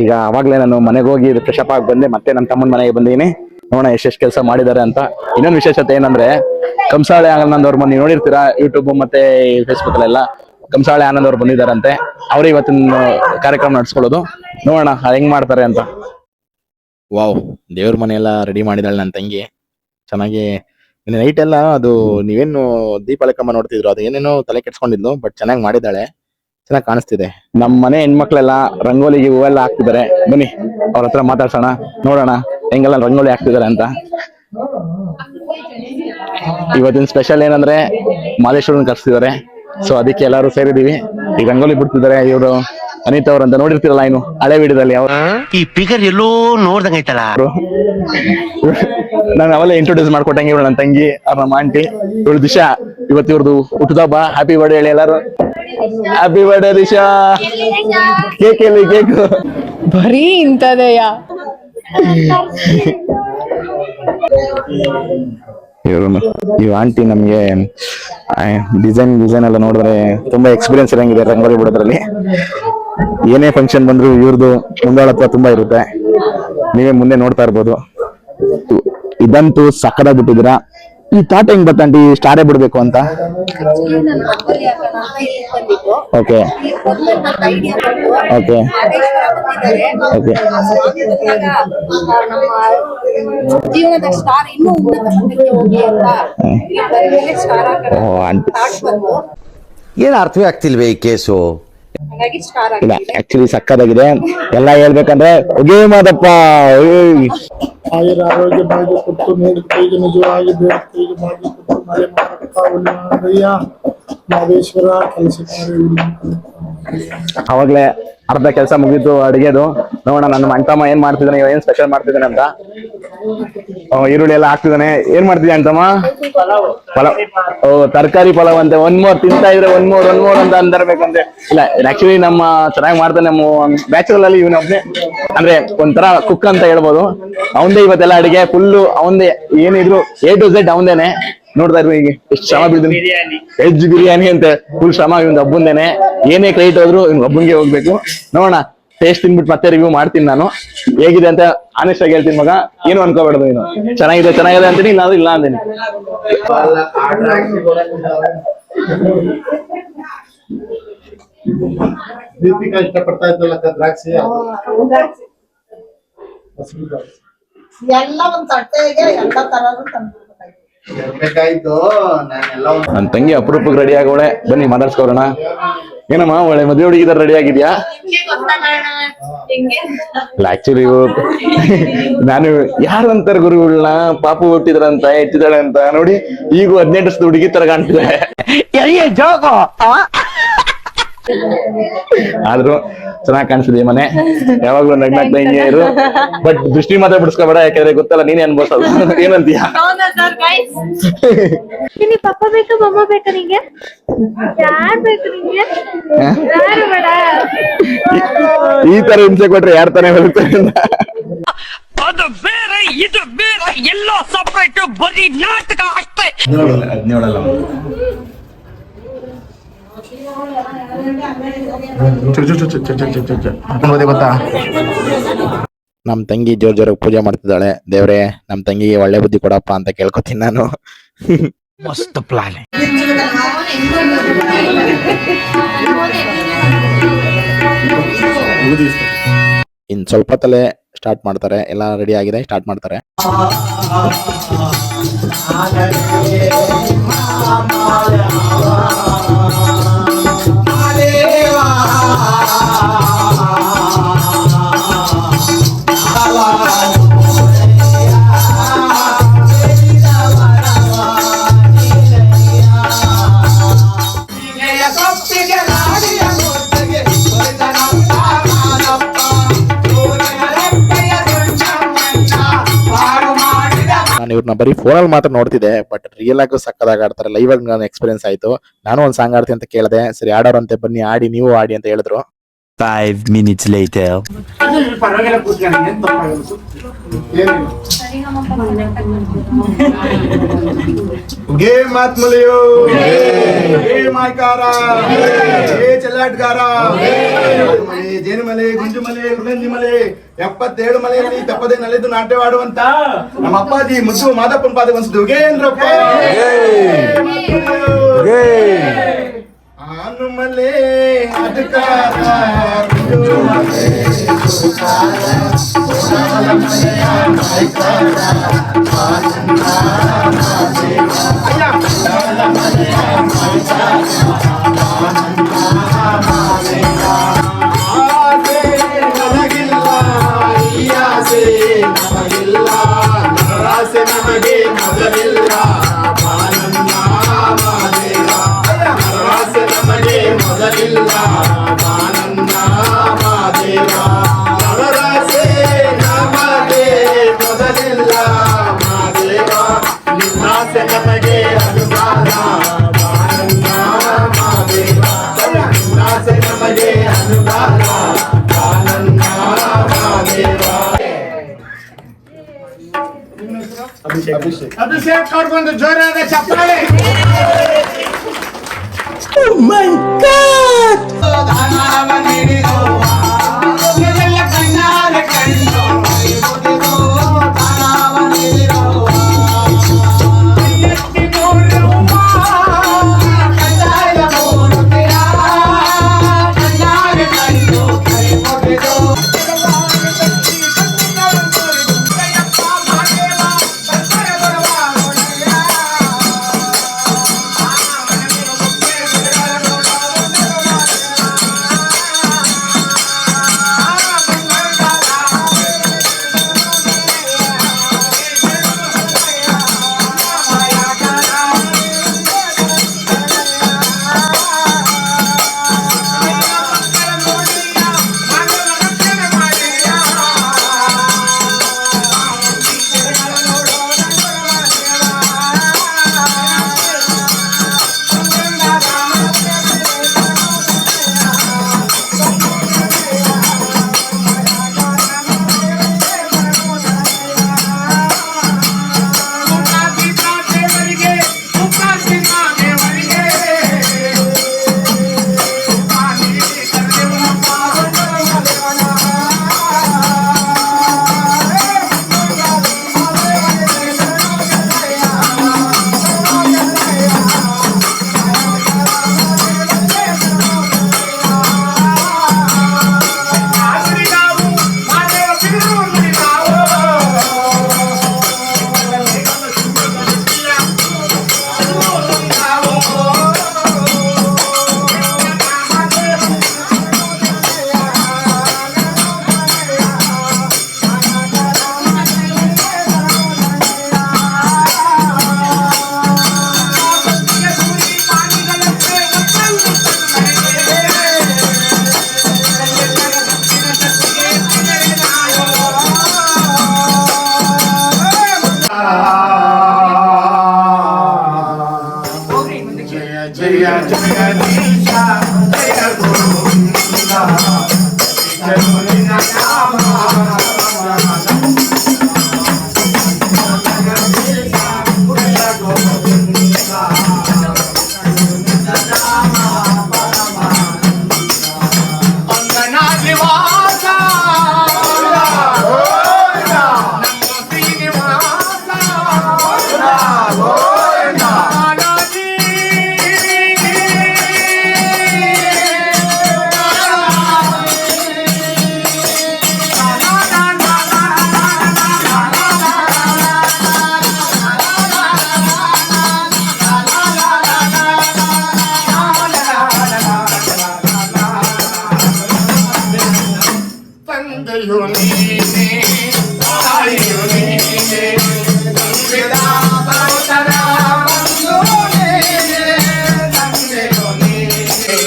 ಈಗ ಅವಾಗ್ಲೇ ನಾನು ಮನೆಗೆ ಹೋಗಿ ಫ್ರೆಶ್ ಅಪ್ ಆಗಿ ಬಂದೆ, ಮತ್ತೆ ನನ್ನ ತಮ್ಮನ ಮನೆಗೆ ಬಂದಿನಿ. ನೋಡೋಣ ಎಷ್ಟೆಷ್ಟು ಕೆಲಸ ಮಾಡಿದ್ದಾರೆ ಅಂತ. ಇನ್ನೊಂದು ವಿಶೇಷತೆ ಏನಂದ್ರೆ, ಕಂಸಾಳೆ ಆನಂದ್ ಅವ್ರ ನೀವು ನೋಡಿರ್ತೀರಾ ಯೂಟ್ಯೂಬ್ ಮತ್ತೆ ಫೇಸ್ಬುಕ್ ಅಲ್ಲೆಲ್ಲ. ಕಂಸಾಳೆ ಆನಂದ್ ಅವ್ರು ಬಂದಿದ್ದಾರಂತೆ. ಅವ್ರು ಇವತ್ತಿನ ಕಾರ್ಯಕ್ರಮ ನಡ್ಸ್ಕೊಳ್ಳೋದು. ನೋಡೋಣ ಹೆಂಗ್ ಮಾಡ್ತಾರೆ ಅಂತ. ವಾವ್, ದೇವ್ರ ಮನೆ ಎಲ್ಲ ರೆಡಿ ಮಾಡಿದಾಳೆ ನನ್ನ ತಂಗಿ. ಚೆನ್ನಾಗಿ ನೈಟ್ ಎಲ್ಲ ಅದು ನೀವೇನು ದೀಪ ಲೆಕ್ಕಮ್ಮ ನೋಡ್ತಿದ್ರು, ಅದು ಏನೇನೋ ತಲೆ ಕೆಡ್ಸ್ಕೊಂಡಿದ್ಲು, ಬಟ್ ಚೆನ್ನಾಗಿ ಮಾಡಿದ್ದಾಳೆ, ಚೆನ್ನಾಗಿ ಕಾಣಿಸ್ತಿದೆ. ನಮ್ಮ ಮನೆ ಹೆಣ್ಮಕ್ಳೆಲ್ಲ ರಂಗೋಲಿಗೆ ಹೂವೆಲ್ಲ ಹಾಕ್ತಿದ್ದಾರೆ. ಬನ್ನಿ ಅವ್ರ ಹತ್ರ ಮಾತಾಡ್ಸೋಣ, ನೋಡೋಣ ಹೆಂಗೆಲ್ಲ ರಂಗೋಲಿ ಹಾಕ್ತಿದ್ದಾರೆ ಅಂತ. ಇವತ್ತಿನ ಸ್ಪೆಷಲ್ ಏನಂದ್ರೆ ಮಾದೇಶ್ವರನ್ ಕರ್ಸಿದ್ದಾರೆ. ಸೊ ಅದಕ್ಕೆ ಎಲ್ಲಾರು ಸೇರಿದೀವಿ. ಈಗ ರಂಗೋಲಿ ಬಿಡ್ತಿದ್ದಾರೆ ಇವರು ಅನಿತಾ ಅವ್ರು ಅಂತ ನೋಡಿರ್ತೀರಲ್ಲ, ಇನ್ನು ಹಳೆ ವಿಡಿಯೋದಲ್ಲಿ ಅವರು. ಈ ಫಿಗರ್ ಎಲ್ಲೋ ನೋಡ್ದಂಗೈತಲ್ಲ. ನಾನು ಅವೆಲ್ಲ ಇಂಟ್ರೊಡ್ಯೂಸ್ ಮಾಡ್ಕೊಟ್ಟಂಗೆ ಇವಳು ನನ್ನ ತಂಗಿ, ಅವ್ರ ನಮ್ಮ ಆಂಟಿ. ಇವಳು ದಿಶಾ, ಇವತ್ತು ಇವ್ರದ್ದು ಹುಟ್ಟುದಬ್ಬ. ಹ್ಯಾಪಿ ಬರ್ಡೇ ಹೇಳಿ ಎಲ್ಲಾರು. Happy birthday Disha. ಕೇಕ್ ಎಲ್ಲಿ ಕೇಕ್? ಬರೀ ಇಂತದೆಯಾ? ಇವ್ ಆಂಟಿ ನಮ್ಗೆ ಡಿಸೈನ್ ಎಲ್ಲ ನೋಡಿದ್ರೆ ತುಂಬಾ ಎಕ್ಸ್ಪೀರಿಯನ್ಸ್ ಇರಂಗಿದೆ ರಂಗೋಲಿ ಬಿಡೋದ್ರಲ್ಲಿ. ಏನೇ ಫಂಕ್ಷನ್ ಬಂದ್ರು ಇವ್ರದ್ದು ಮುಂದಾಳತ್ವ ತುಂಬಾ ಇರುತ್ತೆ. ನೀವೇ ಮುಂದೆ ನೋಡ್ತಾ ಇರ್ಬೋದು. ಇದಂತೂ ಸಕ್ಕದಾಗಿ ಬಿಟ್ಟಿದ್ದೀರಾ. ಈ ಥಾಟ್ ಹೆಂಗ್ ಬತ್ತಂಟಿ ಸ್ಟಾರೇ ಬಿಡ್ಬೇಕು ಅಂತ? Okay okay okay. ಜೀವನದ ಸ್ಟಾರ್ ಇನ್ನೂ ಉನ್ನತ ಮಟ್ಟಕ್ಕೆ ಹೋಗಿ ಅಂತ ಸ್ಟಾರ್ ಏನ್ ಅರ್ಥವೇ ಆಗ್ತಿಲ್ವೇ ಈ ಕೇಸು? ಹಾಗಾಗಿ ಸ್ಟಾರ್ ಇಲ್ಲ, ಆಕ್ಚುಲಿ ಸಕ್ಕದಾಗಿದೆ. ಎಲ್ಲ ಹೇಳ್ಬೇಕಂದ್ರೆ ಒಗೇ ಮಾದಪ್ಪ. ಆಯುರ ಆರೋಗ್ಯ ಭಾಗ್ಯ ಕೊಟ್ಟು ನೀಡುತ್ತೇಗೆ, ನಿಜವಾಗಿ ಬೇಡುತ್ತೇಗೆ ಭಾಗ್ಯ ಕೊಟ್ಟು ಮಳೆ ಮಾಡಯ್ಯ ಮಾದೇಶ್ವರ ಕೆಲಸ. ಅವಾಗ್ಲೇ ಅರ್ಧ ಕೆಲಸ ಮುಗಿತು ಅಡಿಗೆದು. ನೋಡೋಣ ನನ್ನ ಅಣ್ತಮ್ಮ ಏನ್ ಮಾಡ್ತಿದ್ದಾನೆ, ಏನ್ ಸ್ಪೆಷಲ್ ಮಾಡ್ತಿದ್ದಾನೆ ಅಂತ. ಈರುಳ್ಳಿ ಎಲ್ಲ ಹಾಕ್ತಿದ್ದಾನೆ. ಏನ್ ಮಾಡ್ತಿದ್ದೆ ಅಣ್ತಮ್ಮ? ಪಲಾವ್. ಓ, ತರಕಾರಿ ಪಲಾವ್ ಅಂತೆ. ಒಂದ್ ಮೋರ್ ತಿಂತಾ ಇದ್ರೆ ಒಂದ್ ಮೋರ್ ಅಂತ ಅಂದಿರ್ಬೇಕಂತೆ. ಇಲ್ಲ, ಆಕ್ಚುಲಿ ನಮ್ಮ ಚೆನ್ನಾಗಿ ಮಾಡ್ತಾನೆ. ನಮ್ಮ ಬ್ಯಾಚುಲರ್ ಅಲ್ಲಿ ಇವನೊಬ್ನೇ ಅಂದ್ರೆ ಒಂಥರ ಕುಕ್ ಅಂತ ಹೇಳ್ಬೋದು. ಅವಂದೇ ಇವತ್ತೆಲ್ಲ ಅಡಿಗೆ ಫುಲ್ಲು ಅವಂದೇ. ಏನಿದ್ರು A to Z ಅವಂದೇನೆ. ನೋಡ್ತಾ ಇರ್ಬೇಕು ಈಗ ಎಷ್ಟು ಶ್ರಮ ಬಿಡ್ತೀನಿ. ವೆಜ್ ಬಿರಿಯಾನಿ ಅಂತ ಫುಲ್ ಶ್ರಮ ಇವ್ನ ಹಬ್ಬಂದೇನೆ. ಏನೇ ಕ್ರೆಡಿಟ್ ಹೋದ್ರು ಇವ್ನ ಹಬ್ಬಂಗೆ ಹೋಗ್ಬೇಕು. ನೋಡೋಣ, ಟೇಸ್ಟ್ ತಿನ್ಬಿಟ್ಟು ಮತ್ತೆ ರಿವ್ಯೂ ಮಾಡ್ತೀನಿ ನಾನು. ಹೇಗಿದೆ ಅಂತ ಆನೆಸ್ಟ್ ಆಗಿ ಹೇಳ್ತೀನಿ ಮಗ, ಏನು ಅನ್ಕೋಬೇಡ್ದು ನೀನು. ಚೆನ್ನಾಗಿದೆ ಅಂತೀನಿ, ಇಲ್ಲ ಅಂತೀನಿ. ದೀಪಿಕಾ ಇಷ್ಟಪಡ್ತಾ ಇದ್ದಲ್ಲ ದ್ರಾಕ್ಷಿ, ಎಲ್ಲ ಒಂದ್ ತಟ್ಟೆಗೆ ಎಲ್ಲ ತರದ್ದು ತಂದು ನನ್ ತಂಗಿ ಅಪರೂಪಕ್ಕೆ ರೆಡಿ ಆಗೋಳೆ. ಬನ್ನಿ ಮಾತಾಡ್ಸ್ಕೊರೋಣ. ಏನಮ್ಮ ಒಳ್ಳೆ ಮದುವೆ ಹುಡುಗಿದಾರ ರೆಡಿ ಆಗಿದ್ಯಾ? ಆಕ್ಚುಲಿ ನಾನು ಯಾರು ಅಂತಾರ ಗುರುಗಳನ್ನ, ಪಾಪು ಹುಟ್ಟಿದ್ರಂತ ಎತ್ತಿದಾಳೆ ಅಂತ ನೋಡಿ. ಈಗ 18 ವರ್ಷದ ಹುಡುಗಿ ತರ ಕಾಣ್ತಿದೆ. ಆದ್ರೂ ಚೆನ್ನಾಗಿ ಕಾಣಿಸಿದೆ ಮನೆ. ಯಾವಾಗ್ಲೂ ನಗ್ನಾಗ್ತಾ ಹಿಂಗೆ ಇರು, ಬಟ್ ದೃಷ್ಟಿ ಮಾತ್ರ ಬಿಡಿಸ್ಕೋಬೇಡ, ಯಾಕಂದ್ರೆ ಗೊತ್ತಲ್ಲ ನೀನೇ ಅನ್ಭವಿಸೋದು. ಏನಂತೀಯ? ಪಪ್ಪ ಬೇಕಾ ಮಮ್ಮ ಬೇಕಾ ನಿಂಗೆ? ಯಾರ್ ಬೇಕು ನಿಂಗೆ? ಈ ತರ ಹಿಂಸೆ ಕೊಟ್ರೆ ಯಾರ್ ತಾನೇ ಬರುತ್ತೆ? ಅದು ಬೇರೆ ಇದು ಬೇರೆ, ಎಲ್ಲ ಸಪರೇಟ್, ಬರೀ ನಾಟಕ ಅಷ್ಟೇ. 17 ಗೊತ್ತಾ? ನಮ್ ತಂಗಿ ಜೋರಾಗಿ ಪೂಜೆ ಮಾಡ್ತಿದ್ದಾಳೆ. ದೇವ್ರೆ, ನಮ್ ತಂಗಿಗೆ ಒಳ್ಳೆ ಬುದ್ಧಿ ಕೊಡಪ್ಪ ಅಂತ ಕೇಳ್ಕೊತೀನಿ ನಾನು. ಮಸ್ತ್ ಪ್ಲಾನ್. ಇನ್ ಸ್ವಲ್ಪ ಹೊತ್ತಲ್ಲೇ ಸ್ಟಾರ್ಟ್ ಮಾಡ್ತಾರೆ. ಎಲ್ಲ ರೆಡಿ ಆಗಿದೆ, ಸ್ಟಾರ್ಟ್ ಮಾಡ್ತಾರೆ. ನಾನು ಇವ್ರನ್ನ ಬರೀ ಫೋನಲ್ಲಿ ಮಾತ್ರ ನೋಡ್ತಿದ್ದೆ, ಬಟ್ ರಿಯಲ್ ಆಗಿ ಸಕ್ಕದಾಗ ಆಡ್ತಾರೆ. ಲೈವ್ ಆಗಿ ನಾನು ಎಕ್ಸ್ಪೀರಿಯನ್ಸ್ ಆಯ್ತು. ನಾನು ಒಂದ್ ಸಾಂಗ್ ಆಡ್ತೀನಿ ಅಂತ ಕೇಳಿದೆ. ಸರಿ ಆಡೋರಂತೆ, ಬನ್ನಿ ಆಡಿ, ನೀವು ಆಡಿ ಅಂತ ಹೇಳಿದ್ರು. 5 minutes later. ಏನಿಲ್ಲ. गे मत मुलियो, गे मायकार, गे ಚೆಲ್ಲಾಟಗಾರ, ಮಲೆ ಜೇನು ಮಲೆ ಗುಂಜು ಮಲೆ ಗುಣಂಜಿ ಮಲೆ 77 ಮಲೆಯಲ್ಲಿ ತಪ್ಪದೆ ನಲೆದು ನಾಟ್ಯವಾಡುವಂತ ನಮ್ಮ ಅಪ್ಪಾಜಿ ಮುದ್ದು ಮಾದಪ್ಪನ ಪಾದ ಅನ್ಸಿದ್ದು ಗೇಂದ್ರಪ್ಪ ಆನು ಮಲೆ ಅಧಿಕಾರ ಗುಂಜು ಮಲೆ ನಮಗೆ ಮೊದಲಿಲ್ಲ ಬಾನನ್ನ ಮಾದೇವ ನರರಾಸೆ ನಮಗೆ ಮೊದಲಿಲ್ಲ ಬಾನನ್ನ ಮಾದೇವ ನರರಾಸೆ ನಮಗೆ ಮೊದಲಿಲ್ಲ ಮಾದೇವ ನಿನ್ನಾಸೆ ನಮಗೆ ಅನುಗಾಲ ಬಾನನ್ನ ಮಾದೇವ ನಿನ್ನಾಸೆ ನಮಗೆ ಅನುಗಾಲ ಬಾನನ್ನ ಮಾದೇವ ಅಭಿಷೇಕ್ ಅವ್ರಿಗೊಂದು ಜೋರಾದ ಚಪ್ಪಾಳೆ. ಜಯ ಜಗದೀಶ ಜಯ ಗೋವಿಂದ ಜಯ ಗೋವಿಂದ ನಾಮ ಜಗದೀಶ ಜಯ ಗೋವಿಂದ ಅಂಗನಾದಿ ವಾಸ ನಮ್ಮ ಶ್ರೀನಿವಾಸ ತಂದೆಯು ನೀನೆ ತಾಯಿಯು ನೀನೆ ತಂದೆಯ ಪರೋತರ ಬಂಧು ನೀನೆ ತಂದೆಯು ನೀನೆ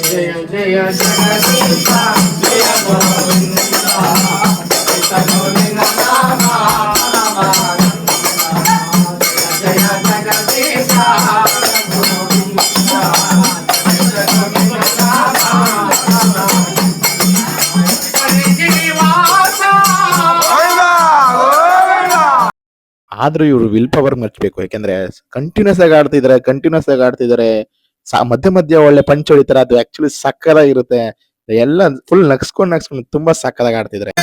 ಜಯ ಜಯ ಜಗದೀಶ ಜಯ ಗೋವಿಂದ ಜಯ ಗೋವಿಂದ ನಾಮ ಜಯ ಜಗದೀಶ ಗೋವಿಂದ ಜಯ ಗೋವಿಂದ ನಾಮ ಶ್ರೀನಿವಾಸ ಆದ್ರೂ ಇವರು ವಿಲ್ ಪವರ್ ಮೆಚ್ಚಬೇಕು. ಯಾಕೆಂದ್ರೆ ಕಂಟಿನ್ಯೂಸ್ ಆಗಿ ಆಡ್ತಿದ್ದಾರೆ. ಮಧ್ಯ ಮಧ್ಯ ಒಳ್ಳೆ ಪಂಚ್ ಹೊಡಿತಾರೆ. ಅದು ಆಕ್ಚುಲಿ ಸಕ್ಕದಾಗಿರುತ್ತೆ. ಎಲ್ಲ ಫುಲ್ ನಗ್ಸ್ಕೊಂಡು ತುಂಬಾ ಸಕ್ಕದಾಗಿ ಆಡ್ತಿದ್ದಾರೆ.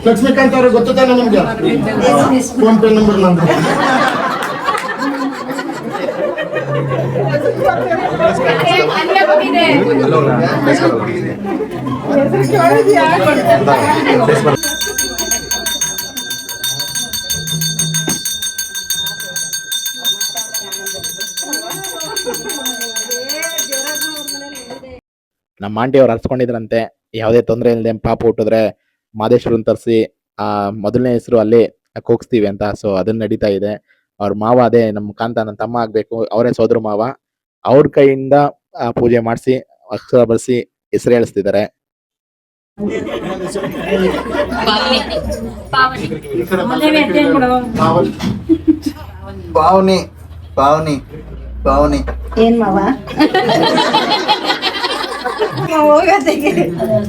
ಲಕ್ಷ್ಮೀಕಾಂತ್ ಅವ್ರಿಗೆ ಗೊತ್ತಾನೆ ನಿಮ್ಗೆ? ಫೋನ್ ಪೇ ನಂಬರ್ ನಂದು. ನಮ್ಮ ಆಂಟಿ ಅವ್ರು ಅರ್ಸ್ಕೊಂಡಿದ್ರಂತೆ, ಯಾವುದೇ ತೊಂದರೆ ಇಲ್ಲದೆ ಪಾಪ ಹುಟ್ಟಿದ್ರೆ ಮಾದೇಶ್ವರನ್ ತರಿಸಿ ಮೊದಲನೇ ಹೆಸರು ಅಲ್ಲಿ ಕೂಗಿಸ್ತೀವಿ ಅಂತ. ಸೊ ಅದನ್ನ ನಡೀತಾ ಇದೆ. ಅವ್ರ ಮಾವ ಅದೇ ನಮ್ಮ ಕಾಂತ ನನ್ನ ತಮ್ಮ ಆಗ್ಬೇಕು, ಅವರೇ ಸೋದರ ಮಾವ. ಅವ್ರ ಕೈಯಿಂದ ಪೂಜೆ ಮಾಡಿಸಿ ಅಕ್ಷರ ಬಳಸಿ ಹೆಸರು ಹೇಳಿಸ್ತಿದ್ದಾರೆ. ಪಾವನಿ ಪಾವನಿ ಪಾವನಿ ಏನ್ ಮಾವ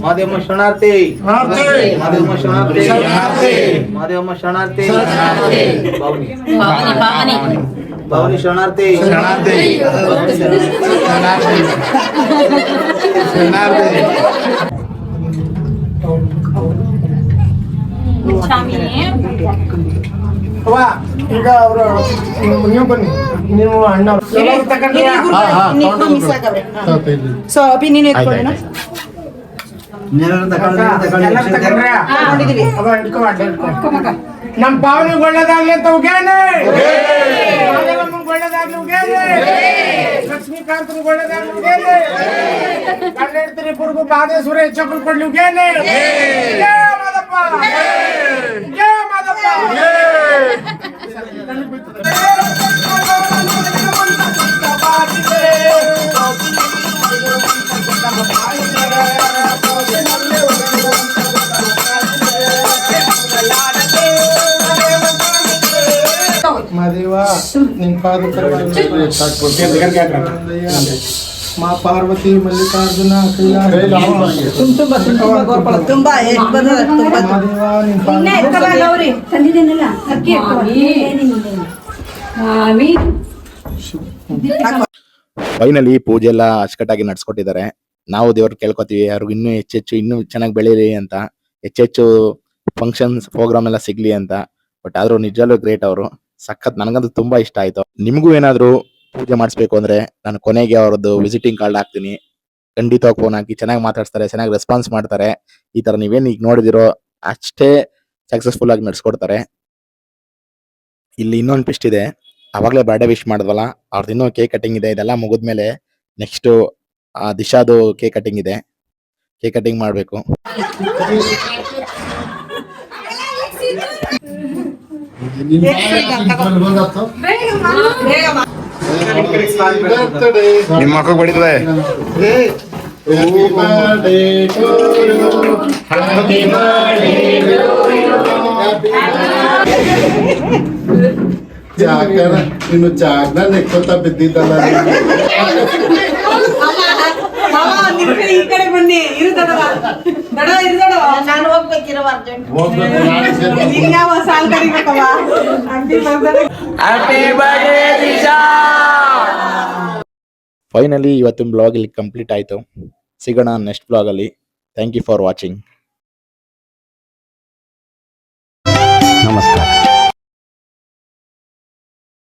ಮಾದೇವಮ್ಮ ಶರಣಾರ್ಥಿ, ಮಾದೇವಮ್ಮ ಶರಣಾರ್ಥಿ, ಮಾದೇವಮ್ಮ ಶರಣಾರ್ಥಿ, ಪಾವನಿ ಪಾವನಿ ಶರಣಾರ್ಥಿ, ಈಗ ಅವರು ನೀವು ಬನ್ನಿ, ನೀವು ಅಣ್ಣ ಸೊ ಅಭಿ ನೀನು ಎತ್ಕೊಳ್ಳೋಣ. ನಮ್ ಪಾವನಿ ಒಳ್ಳೇದಾಗ್ಲಿ ಅಂತ ಉಗೇನೆ, ಒಳ್ಳೇದಾಗ್ಲಿ ಉಗೇನೆ, ಲಕ್ಷ್ಮೀಕಾಂತ್ ಒಳ್ಳೇದಾಗ್ಲಿ ಉಗೇನೆ, ಗಂಡ ಹೆಂಡತಿ ಇಬ್ಬರಿಗೂ ಬಾದೇಶ್ವರ ಹೆಚ್ಚು ಕೊಡ್ಲಿ ಉಗೇನೆ. ಮಾದಪ್ಪ ಮಾದಪ್ಪ ಮಾದೇವ ನಿನ್ ಪಾದ ಮಾ ಪಾರ್ವತಿ ಮಲ್ಲಿಕಾರ್ಜುನ ತುಂಬಾ ಫೈನಲಿ ಪೂಜೆ ಎಲ್ಲ ಅಚ್ಚುಕಟ್ಟಾಗಿ ನಡ್ಸ್ಕೊಟ್ಟಿದ್ದಾರೆ. ನಾವು ದೇವ್ರು ಕೇಳ್ಕೊತೀವಿ ಅವ್ರಿಗೆ ಇನ್ನೂ ಹೆಚ್ಚೆಚ್ಚು ಇನ್ನೂ ಚೆನ್ನಾಗಿ ಬೆಳೀಲಿ ಅಂತ, ಹೆಚ್ಚೆಚ್ಚು ಫಂಕ್ಷನ್ಸ್ ಪ್ರೋಗ್ರಾಮ್ ಎಲ್ಲ ಸಿಗ್ಲಿ ಅಂತ. ಬಟ್ ಆದ್ರೂ ನಿಜಲ್ಲೂ ಗ್ರೇಟ್ ಅವರು, ಸಖತ್. ನನಗಂತೂ ತುಂಬಾ ಇಷ್ಟ ಆಯ್ತು. ನಿಮಗೂ ಏನಾದ್ರು ಪೂಜೆ ಮಾಡಿಸ್ಬೇಕು ಅಂದ್ರೆ ನಾನು ಕೊನೆಗೆ ಅವ್ರದ್ದು ವಿಸಿಟಿಂಗ್ ಕಾರ್ಡ್ ಹಾಕ್ತೀನಿ. ಖಂಡಿತವಾಗಿ ಫೋನ್ ಹಾಕಿ ಚೆನ್ನಾಗಿ ಮಾತಾಡ್ತಾರೆ, ಚೆನ್ನಾಗಿ ರೆಸ್ಪಾನ್ಸ್ ಮಾಡ್ತಾರೆ. ಈ ತರ ನೀವೇನ್ ಈಗ ನೋಡಿದಿರೋ ಅಷ್ಟೇ ಸಕ್ಸಸ್ಫುಲ್ ಆಗಿ ನಡ್ಸ್ಕೊಡ್ತಾರೆ. ಇಲ್ಲಿ ಇನ್ನೊಂದು ಟ್ವಿಸ್ಟ್ ಇದೆ. ಅವಾಗಲೇ ಬರ್ಡೇ ವಿಶ್ ಮಾಡಿದ್ವಲ್ಲ, ಅವ್ರದ್ದು ಇನ್ನೂ ಕೇಕ್ ಕಟಿಂಗ್ ಇದೆ. ಇದೆಲ್ಲ ಮುಗಿದ್ಮೇಲೆ ನೆಕ್ಸ್ಟ್ ದಿಶಾದು ಕೇಕ್ ಕಟಿಂಗ್ ಇದೆ. ಕೇಕ್ ಕಟಿಂಗ್ ಮಾಡಬೇಕು. ನಿಮ್ಮ ಮಕ್ಕಳು ಬಡಿದ್ರೆ ಇನ್ನು ಜಾಗನ ನೆಕ್ಕೋತ ಬಿದ್ದಿದ್ದಲ್ಲ. ಈ ಕಡೆ ಬನ್ನಿ, ನಾನು ಹೋಗ್ಬೇಕಿರೋ ಅರ್ಜೆಂಟ್. ಯಾವ ಸಾಲ್ ಕರಿಬೇಕವ ಫೈನಲಿ ಇವತ್ತಿನ ಬ್ಲಾಗ್ ಇಲ್ಲಿ ಕಂಪ್ಲೀಟ್ ಆಯ್ತು. ಸಿಗೋಣ ನೆಕ್ಸ್ಟ್ ಬ್ಲಾಗ್ ಅಲ್ಲಿ. Thank you for watching.